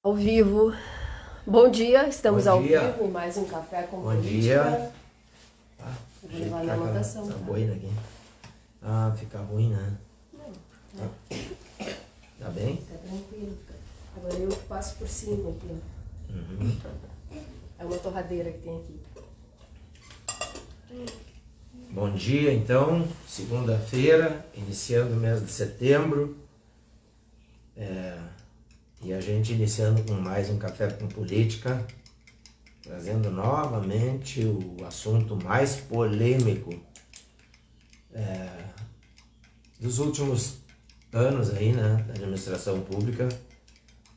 Ao vivo. Bom dia, estamos Bom ao dia. vivo em mais um Café com Bom Política. dia. Vou levar na anotação. Tá Tá? boina aqui. Fica ruim, né? Não, Tá bem? tá tranquilo. Agora eu passo por cima aqui, ó. Uhum. É uma torradeira que tem aqui. Bom dia, então. Segunda-feira, iniciando o mês de setembro. E a gente iniciando com mais um Café com Política, trazendo novamente o assunto mais polêmico dos últimos anos aí, né, da administração pública,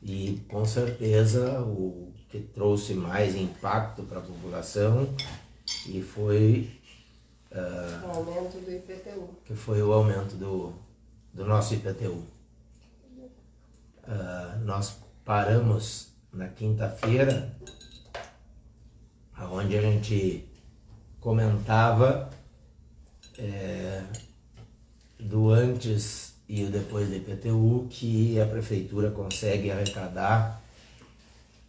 e com certeza o que trouxe mais impacto para a população e foi O aumento do IPTU. que foi o aumento do nosso IPTU. Nós paramos na quinta-feira, onde a gente comentava do antes e o depois do IPTU, que a prefeitura consegue arrecadar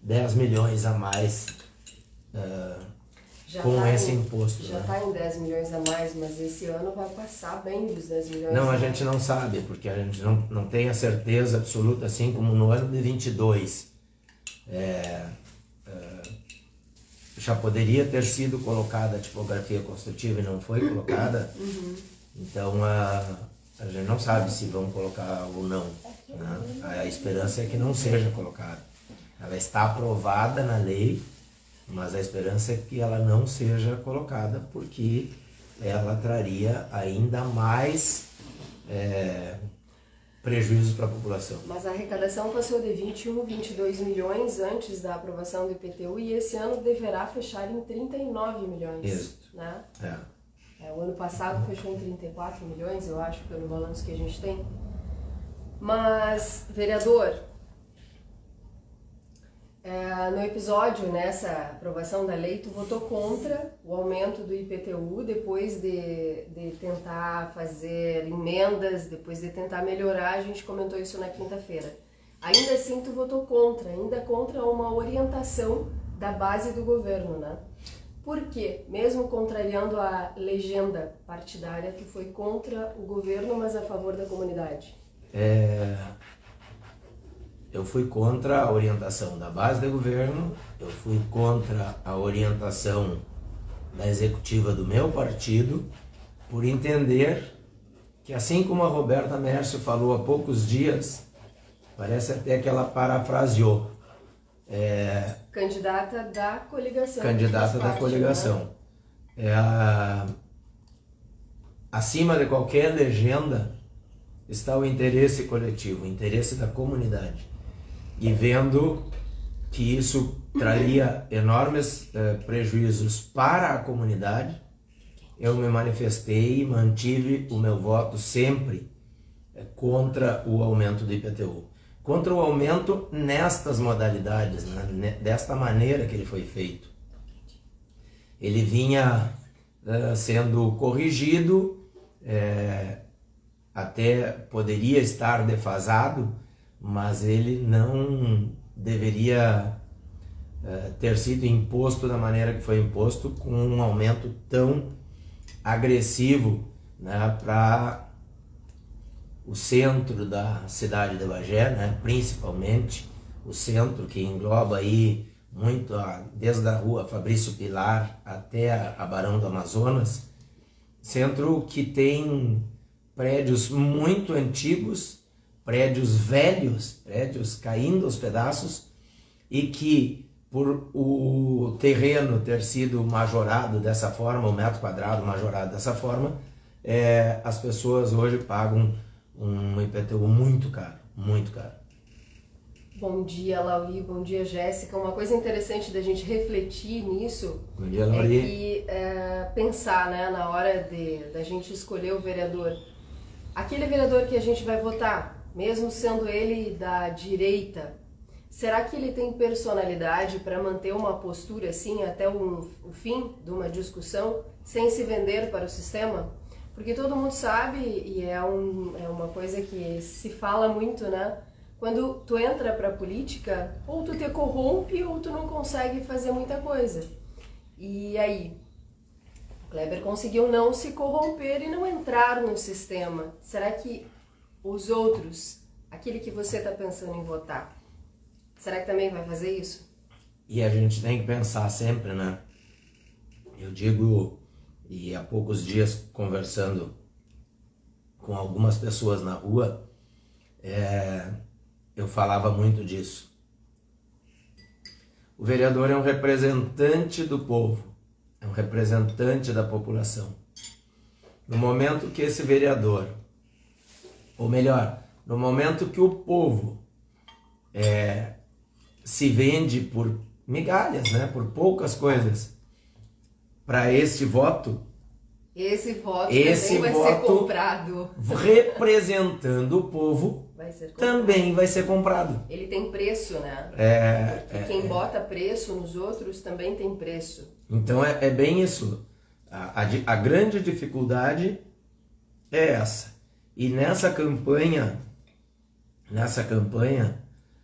10 milhões a mais com esse imposto. Já né? está em 10 milhões a mais, mas esse ano vai passar bem dos 10 milhões Não, a a mais. gente não sabe, porque a gente não tem a certeza absoluta, assim como no ano de 22. Já poderia ter sido colocada a tipografia construtiva e não foi colocada, então a gente não sabe se vão colocar ou não. Né? A esperança é que não seja colocada. Ela está aprovada na lei, mas a esperança é que ela não seja colocada, porque ela traria ainda mais prejuízo para a população. Mas a arrecadação passou de 21, 22 milhões antes da aprovação do IPTU e esse ano deverá fechar em 39 milhões. Isso. Né? É. O ano passado fechou em 34 milhões, eu acho, pelo balanço que a gente tem. Mas, vereador, no episódio, nessa aprovação da lei, tu votou contra o aumento do IPTU depois de tentar fazer emendas, depois de tentar melhorar, a gente comentou isso na quinta-feira. Ainda assim, tu votou contra, ainda contra uma orientação da base do governo, né? Por quê? Mesmo contrariando a legenda partidária, tu foi contra o governo, mas a favor da comunidade. Eu fui contra a orientação da base do governo, eu fui contra a orientação da executiva do meu partido, por entender que, assim como a Roberta Mércio falou há poucos dias, parece até que ela parafraseou, Candidata da coligação. candidata da coligação. Acima de qualquer legenda está o interesse coletivo, o interesse da comunidade. E vendo que isso traria enormes prejuízos para a comunidade, eu me manifestei e mantive o meu voto sempre contra o aumento do IPTU. Contra o aumento nestas modalidades, né? Desta maneira que ele foi feito. Ele vinha sendo corrigido, até poderia estar defasado, mas ele não deveria ter sido imposto da maneira que foi imposto, com um aumento tão agressivo, né, para o centro da cidade de Bagé, né, principalmente o centro, que engloba aí muito, desde a rua Fabrício Pilar até a Barão do Amazonas, centro que tem prédios muito antigos, prédios velhos, prédios caindo aos pedaços, e que, por o terreno ter sido majorado dessa forma, o metro quadrado majorado dessa forma, as pessoas hoje pagam um IPTU muito caro, muito caro. Bom dia, Lauri. Bom dia, Jéssica. Uma coisa interessante da gente refletir nisso Bom dia, Lauri. é que pensar, né, na hora da gente escolher o vereador. Aquele vereador que a gente vai votar, mesmo sendo ele da direita, será que ele tem personalidade para manter uma postura assim até o fim de uma discussão, sem se vender para o sistema? Porque todo mundo sabe, e é uma coisa que se fala muito, né? quando tu entra pra política, ou tu te corrompe ou tu não consegue fazer muita coisa. E aí, o Kleber conseguiu não se corromper e não entrar no sistema. Será que os outros, aquele que você está pensando em votar, será que também vai fazer isso? E a gente tem que pensar sempre, né? Eu digo, e há poucos dias conversando com algumas pessoas na rua, eu falava muito disso. O vereador é um representante do povo, é um representante da população. No momento que esse vereador, ou melhor, no momento que o povo se vende por migalhas, né, por poucas coisas, para esse voto também vai ser comprado. Representando o povo, também vai ser comprado. Ele tem preço, né? Quem bota preço nos outros também tem preço. Então é bem isso. A grande dificuldade é essa. E nessa campanha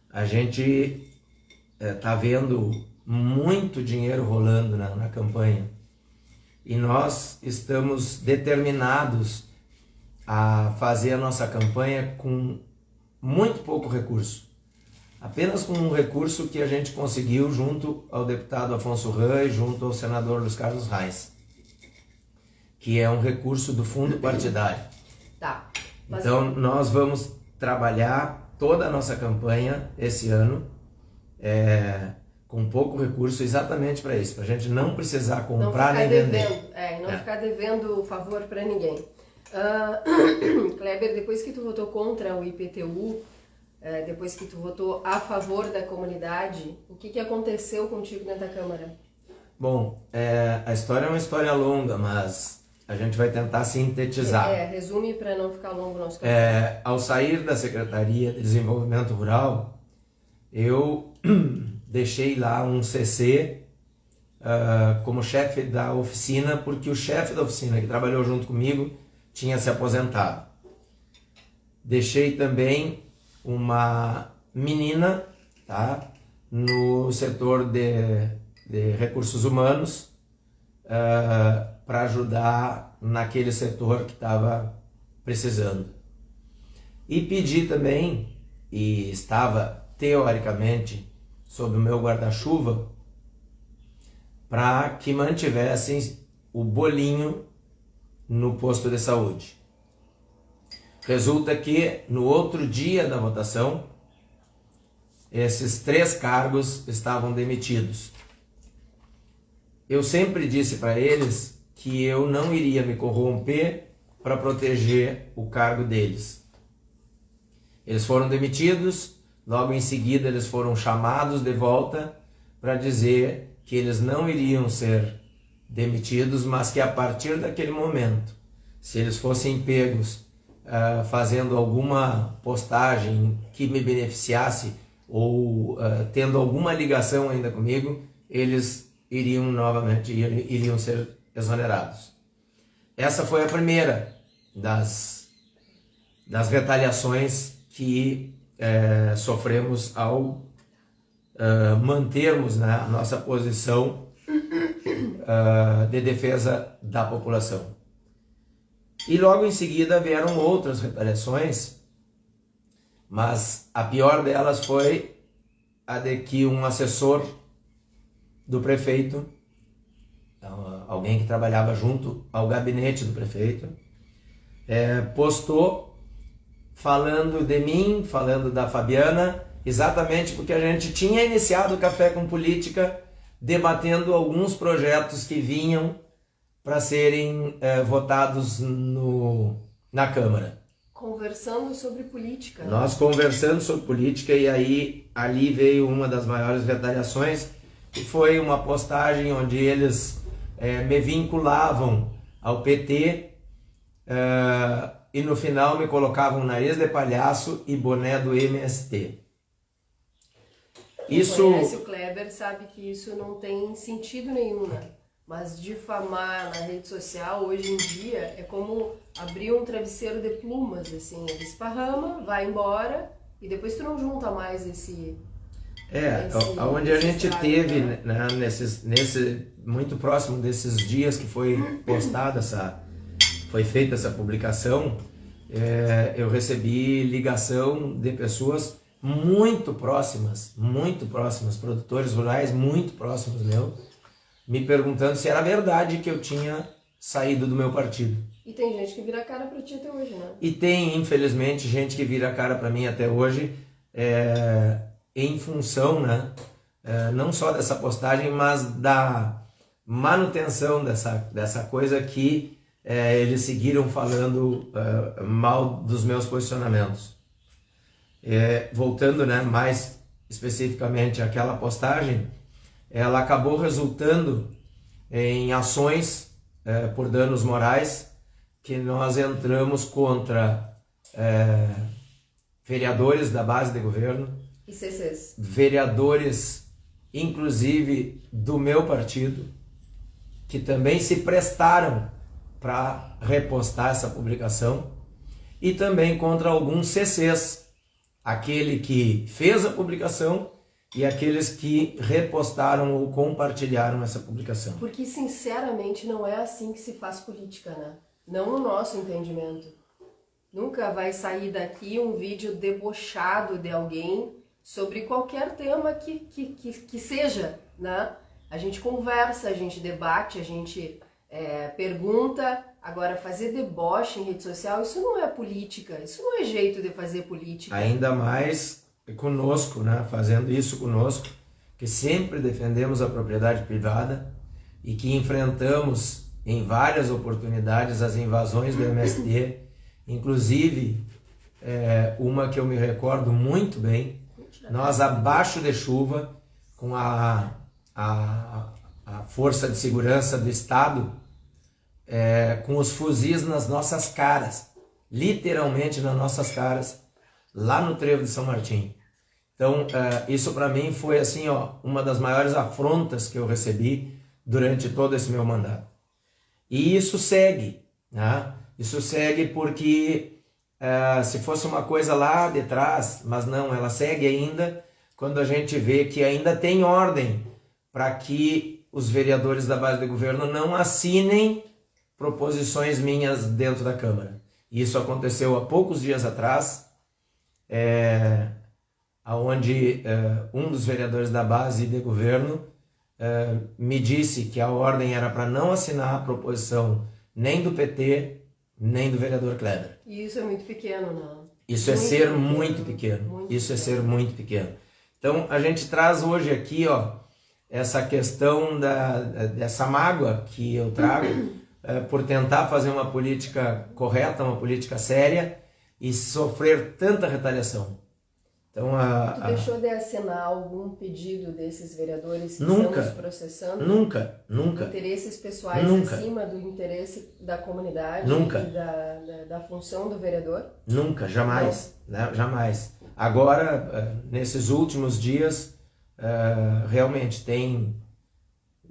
a gente tá vendo muito dinheiro rolando na campanha. E nós estamos determinados a fazer a nossa campanha com muito pouco recurso. Apenas com um recurso que a gente conseguiu junto ao deputado Afonso Rã e junto ao senador Luiz Carlos Reis, que é um recurso do fundo partidário. Tá. Então nós vamos trabalhar toda a nossa campanha esse ano com pouco recurso exatamente para isso, para a gente não precisar comprar nem vender. Não ficar devendo favor para ninguém. Kleber, depois que tu votou contra o IPTU, depois que tu votou a favor da comunidade, o que aconteceu contigo dentro da Câmara? Bom, a história é uma história longa, mas a gente vai tentar sintetizar. Resume para não ficar longo o nosso campo. Ao sair da Secretaria de Desenvolvimento Rural, eu deixei lá um CC como chefe da oficina, porque o chefe da oficina que trabalhou junto comigo tinha se aposentado. Deixei também uma menina, tá, no setor de recursos humanos para ajudar naquele setor que estava precisando. E pedi também, e estava teoricamente sob o meu guarda-chuva, para que mantivessem o bolinho no posto de saúde. Resulta que no outro dia da votação, esses 3 cargos estavam demitidos. Eu sempre disse para eles que eu não iria me corromper para proteger o cargo deles. Eles foram demitidos, logo em seguida eles foram chamados de volta para dizer que eles não iriam ser demitidos, mas que a partir daquele momento, se eles fossem pegos fazendo alguma postagem que me beneficiasse ou tendo alguma ligação ainda comigo, eles iriam ser exonerados. Essa foi a primeira das retaliações que sofremos ao mantermos, né, a nossa posição de defesa da população. E logo em seguida vieram outras retaliações, mas a pior delas foi a de que um assessor do prefeito, alguém que trabalhava junto ao gabinete do prefeito, postou falando de mim, falando da Fabiana, exatamente porque a gente tinha iniciado o Café com Política debatendo alguns projetos que vinham para serem votados na Câmara. Conversando sobre política. Nós conversando sobre política, e aí ali veio uma das maiores retaliações, que foi uma postagem onde eles me vinculavam ao PT e no final me colocavam nariz de palhaço e boné do MST. Quem conhece o Kleber sabe que isso não tem sentido nenhum, né? Mas difamar na rede social hoje em dia é como abrir um travesseiro de plumas, assim, ele esparrama, vai embora E depois tu não junta mais esse onde a gente estrago, teve, né? Muito próximo desses dias que foi postada foi feita essa publicação, eu recebi ligação de pessoas muito próximas, produtores rurais muito próximos me perguntando se era verdade que eu tinha saído do meu partido. E tem gente que vira a cara pra ti até hoje, né? E tem, infelizmente, gente que vira a cara para mim até hoje, em função, né, não só dessa postagem, mas da manutenção dessa coisa que eles seguiram falando mal dos meus posicionamentos. Voltando, né, mais especificamente àquela postagem, ela acabou resultando em ações por danos morais, que nós entramos contra vereadores da base de governo, E CCs. vereadores, inclusive do meu partido, que também se prestaram para repostar essa publicação, e também contra alguns CCs, aquele que fez a publicação e aqueles que repostaram ou compartilharam essa publicação. Porque, sinceramente, não é assim que se faz política, né? Não no nosso entendimento. Nunca vai sair daqui um vídeo debochado de alguém sobre qualquer tema que seja, né? A gente conversa, a gente debate, a gente pergunta. Agora, fazer deboche em rede social, isso não é política, isso não é jeito de fazer política. Ainda mais conosco, né? Fazendo isso conosco, que sempre defendemos a propriedade privada e que enfrentamos em várias oportunidades as invasões do MST, inclusive uma que eu me recordo muito bem, nós abaixo de chuva, com a Força de Segurança do Estado, com os fuzis nas nossas caras, literalmente nas nossas caras, lá no Trevo de São Martim. Então, isso para mim foi assim, uma das maiores afrontas que eu recebi durante todo esse meu mandato. E isso segue, né? Isso segue porque se fosse uma coisa lá de trás, mas não, ela segue ainda quando a gente vê que ainda tem ordem para que os vereadores da base de governo não assinem proposições minhas dentro da Câmara. Isso aconteceu há poucos dias atrás, onde um dos vereadores da base de governo me disse que a ordem era para não assinar a proposição nem do PT, nem do vereador Kleber. E isso é muito pequeno, não? Isso é ser muito pequeno. Isso é ser muito pequeno. Então, a gente traz hoje aqui, essa questão dessa mágoa que eu trago por tentar fazer uma política correta, uma política séria e sofrer tanta retaliação. Então, tu deixou de assinar algum pedido desses vereadores que nunca, estão nos processando? Nunca. Interesses pessoais Nunca. acima do interesse da comunidade Nunca. E da função do vereador? Nunca, jamais, né? Jamais. Agora, nesses últimos dias, realmente tem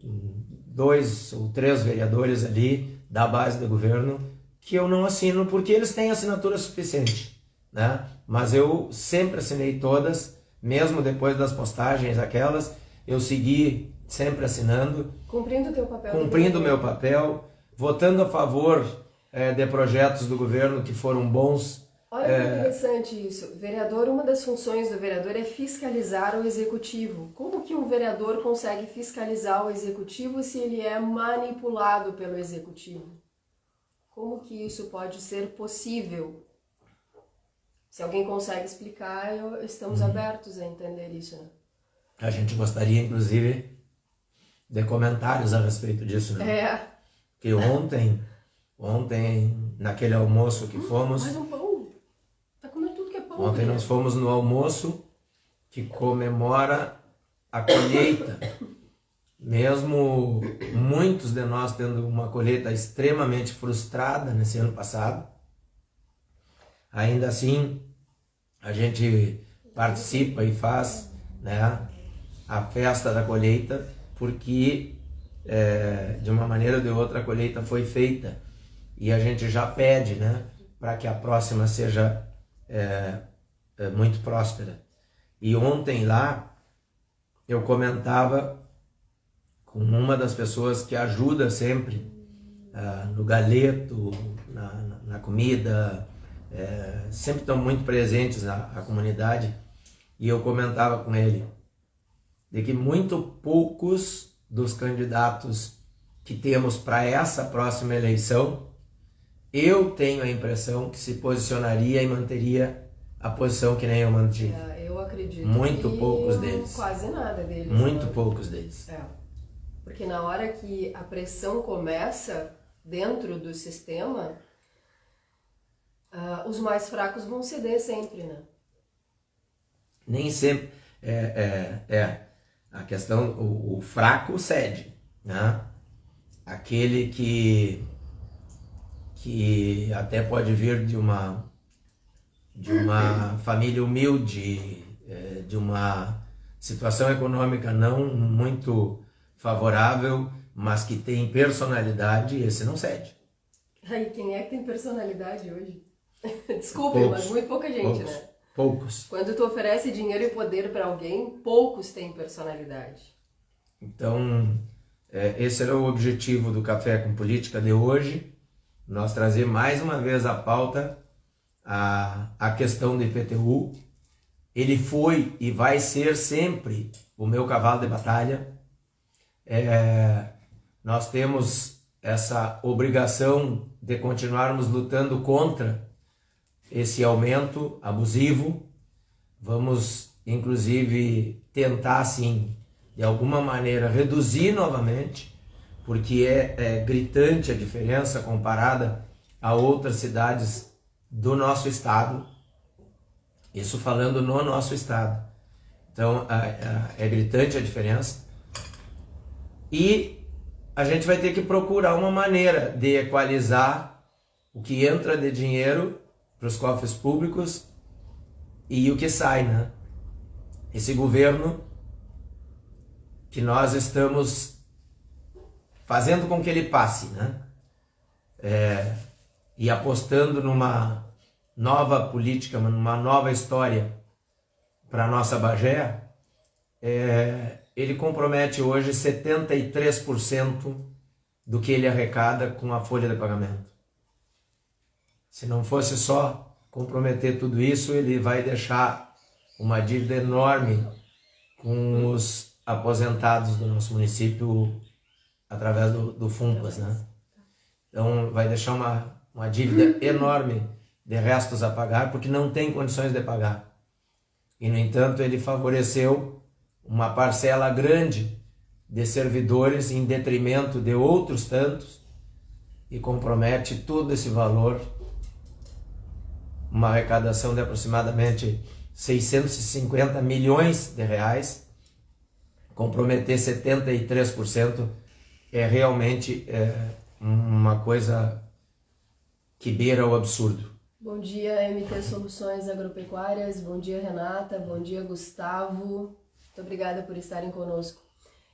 2 ou 3 vereadores ali da base do governo que eu não assino porque eles têm assinatura suficiente, né? Mas eu sempre assinei todas, mesmo depois das postagens aquelas, eu segui sempre assinando. Cumprindo o teu papel. Cumprindo o meu papel, votando a favor de projetos do governo que foram bons. Olha que interessante isso. Vereador, uma das funções do vereador é fiscalizar o executivo. Como que um vereador consegue fiscalizar o executivo se ele é manipulado pelo executivo? Como que isso pode ser possível? Se alguém consegue explicar, estamos abertos a entender isso, né? A gente gostaria, inclusive, de comentários a respeito disso, né? Que ontem, naquele almoço que fomos... Mais um pão. Tá comendo tudo que é pão. Ontem nós fomos no almoço que comemora a colheita. Mesmo muitos de nós tendo uma colheita extremamente frustrada nesse ano passado, ainda assim a gente participa e faz, né, a festa da colheita, porque de uma maneira ou de outra a colheita foi feita e a gente já pede, né, para que a próxima seja muito próspera. E ontem lá eu comentava com uma das pessoas que ajuda sempre no galeto, na comida, sempre estão muito presentes na comunidade, e eu comentava com ele de que muito poucos dos candidatos que temos para essa próxima eleição, eu tenho a impressão que se posicionaria e manteria a posição que nem eu mantive. Eu acredito muito que poucos deles. Quase nada deles. Muito poucos deles. Porque na hora que a pressão começa dentro do sistema, os mais fracos vão ceder sempre, né? Nem sempre. A questão, o fraco cede, né? Aquele que até pode vir de uma família humilde, de uma situação econômica não muito favorável, mas que tem personalidade, esse não cede. Aí, quem é que tem personalidade hoje? Desculpe, mas muito pouca gente, né? Poucos. Quando tu oferece dinheiro e poder para alguém, poucos têm personalidade. Então, esse era o objetivo do Café com Política de hoje, nós trazer mais uma vez à pauta a questão do IPTU. Ele foi e vai ser sempre o meu cavalo de batalha. Nós temos essa obrigação de continuarmos lutando contra esse aumento abusivo. Vamos, inclusive, tentar, sim, de alguma maneira, reduzir novamente, porque é gritante a diferença comparada a outras cidades do nosso estado. Isso falando no nosso estado. Então, é gritante a diferença. E a gente vai ter que procurar uma maneira de equalizar o que entra de dinheiro para os cofres públicos e o que sai, né? Esse governo que nós estamos fazendo com que ele passe, né? E apostando numa nova política, numa nova história para a nossa Bagé, ele compromete hoje 73% do que ele arrecada com a folha de pagamento. Se não fosse só comprometer tudo isso, ele vai deixar uma dívida enorme com os aposentados do nosso município através do FUNPAS, né? Então vai deixar uma dívida enorme de restos a pagar, porque não tem condições de pagar. E, no entanto, ele favoreceu uma parcela grande de servidores em detrimento de outros tantos e compromete todo esse valor, uma arrecadação de aproximadamente 650 milhões de reais. Comprometer 73% é realmente uma coisa que beira o absurdo. Bom dia, MT Soluções Agropecuárias. Bom dia, Renata. Bom dia, Gustavo. Muito obrigada por estarem conosco.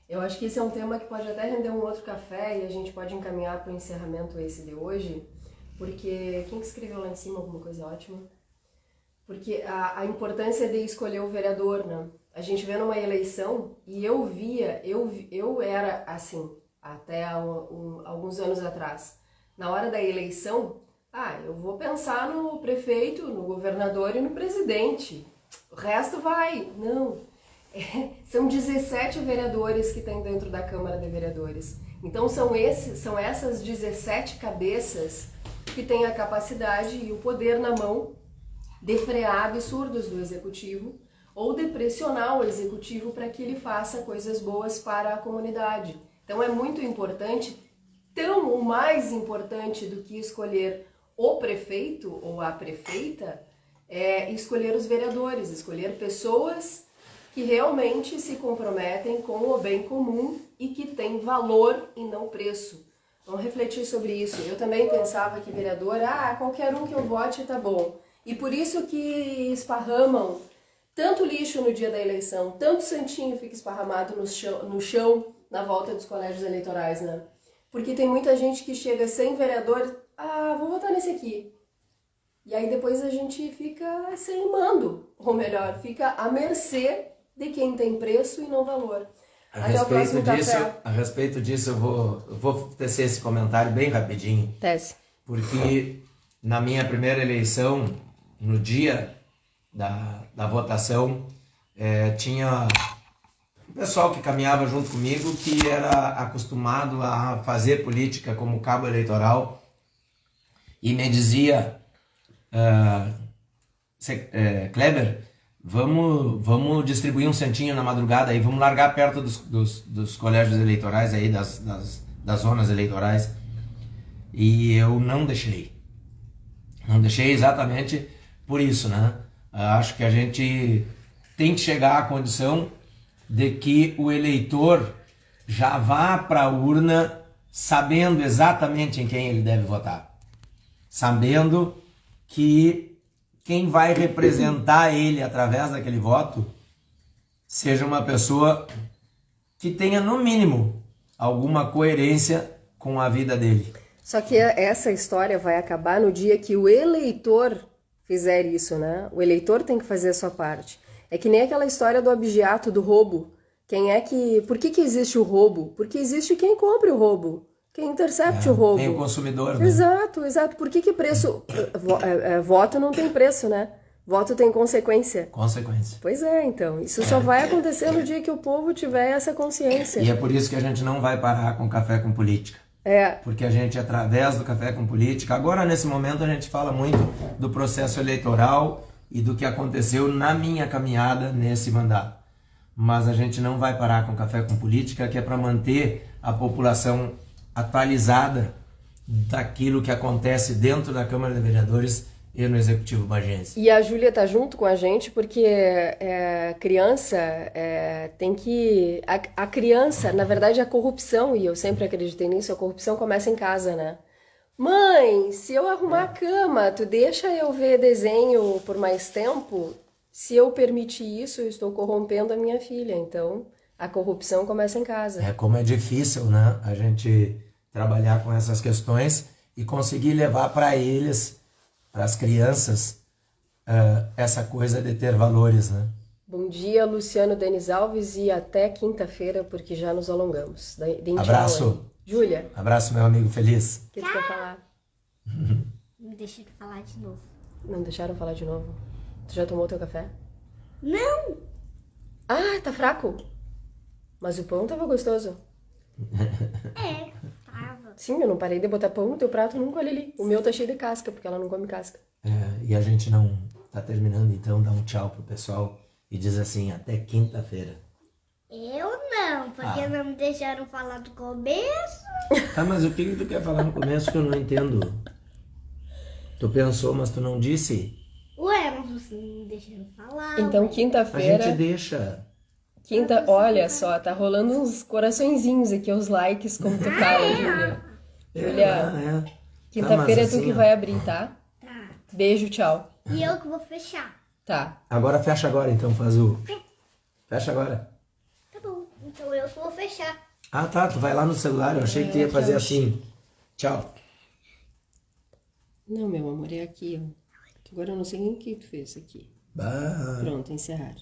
Eu acho que esse é um tema que pode até render um outro café e a gente pode encaminhar para o encerramento esse de hoje, porque quem que escreveu lá em cima alguma coisa ótima? Porque a importância de escolher o vereador, né? A gente vê numa eleição e eu era assim, até alguns anos atrás. Na hora da eleição, eu vou pensar no prefeito, no governador e no presidente. O resto vai. Não. São 17 vereadores que tem dentro da Câmara de Vereadores. Então são essas 17 cabeças que têm a capacidade e o poder na mão de frear absurdos do executivo ou de pressionar o executivo para que ele faça coisas boas para a comunidade. Então é muito importante, tão ou mais importante do que escolher o prefeito ou a prefeita, é escolher os vereadores, escolher pessoas que realmente se comprometem com o bem comum e que têm valor e não preço. Vamos refletir sobre isso. Eu também pensava que vereador, qualquer um que eu vote tá bom. E por isso que esparramam tanto lixo no dia da eleição, tanto santinho fica esparramado no chão na volta dos colégios eleitorais, né? Porque tem muita gente que chega sem vereador, vou votar nesse aqui. E aí depois a gente fica sem mando, ou melhor, fica à mercê de quem tem preço e não valor. Até o próximo café. A respeito disso, eu vou tecer esse comentário bem rapidinho. Tese. Porque na minha primeira eleição, no dia da votação, tinha um pessoal que caminhava junto comigo que era acostumado a fazer política como cabo eleitoral e me dizia, Kleber, vamos distribuir um centinho na madrugada e vamos largar perto dos colégios eleitorais aí, das zonas eleitorais. E eu não deixei. Não deixei exatamente por isso, né? Acho que a gente tem que chegar à condição de que o eleitor já vá para a urna sabendo exatamente em quem ele deve votar. Sabendo que quem vai representar ele através daquele voto seja uma pessoa que tenha, no mínimo, alguma coerência com a vida dele. Só que essa história vai acabar no dia que o eleitor fizer isso, né? O eleitor tem que fazer a sua parte. É que nem aquela história do objeto, do roubo. Por que existe o roubo? Porque existe quem compre o roubo, quem intercepte o roubo. Tem o consumidor, né? Exato. Por que preço... voto não tem preço, né? Voto tem consequência. Consequência. Pois é, então. Isso só vai acontecer no dia que o povo tiver essa consciência. E é por isso que a gente não vai parar com Café com Política. Porque a gente, através do Café com Política, agora nesse momento a gente fala muito do processo eleitoral e do que aconteceu na minha caminhada nesse mandato. Mas a gente não vai parar com Café com Política, que é para manter a população atualizada daquilo que acontece dentro da Câmara de Vereadores e no Executivo Bagense. E a Júlia tá junto com a gente porque criança tem que... A criança, na verdade, a corrupção, e eu sempre acreditei nisso, a corrupção começa em casa, né? Mãe, se eu arrumar a cama, tu deixa eu ver desenho por mais tempo? Se eu permitir isso, eu estou corrompendo a minha filha. Então, a corrupção começa em casa. Como é difícil, né? A gente trabalhar com essas questões e conseguir levar para eles, para as crianças, essa coisa de ter valores, né? Bom dia, Luciano Denis Alves, e até quinta-feira, porque já nos alongamos. Abraço. Júlia. Abraço, meu amigo feliz. O que tu quer falar? Não deixa de falar de novo. Não deixaram falar de novo? Tu já tomou teu café? Não! Ah, tá fraco? Mas o pão tava gostoso. Tava. Sim, eu não parei de botar pão no teu prato nunca, olha ali. O meu tá cheio de casca, porque ela não come casca. E a gente não tá terminando, então dá um tchau pro pessoal e diz assim, até quinta-feira. Eu não, porque não me deixaram falar do começo. Tá, mas o que tu quer falar no começo que eu não entendo? Tu pensou, mas tu não disse? Ué, mas vocês não me deixaram falar. Então, ué. quinta-feira... A gente deixa. Olha só, tá rolando uns coraçõezinhos aqui, os likes, como tu fala, Júlia. Júlia, quinta-feira é tu assim, que vai abrir, tá? Tá. Beijo, tchau. E eu que vou fechar. Tá. Agora fecha agora, então, faz o... Fecha agora. Tá bom, então eu que vou fechar. Ah, tá, tu vai lá no celular, eu achei que tu ia fazer assim. Tchau. Não, meu amor, é aqui, ó. Agora eu não sei nem o que tu fez aqui. Bah. Pronto, encerrar.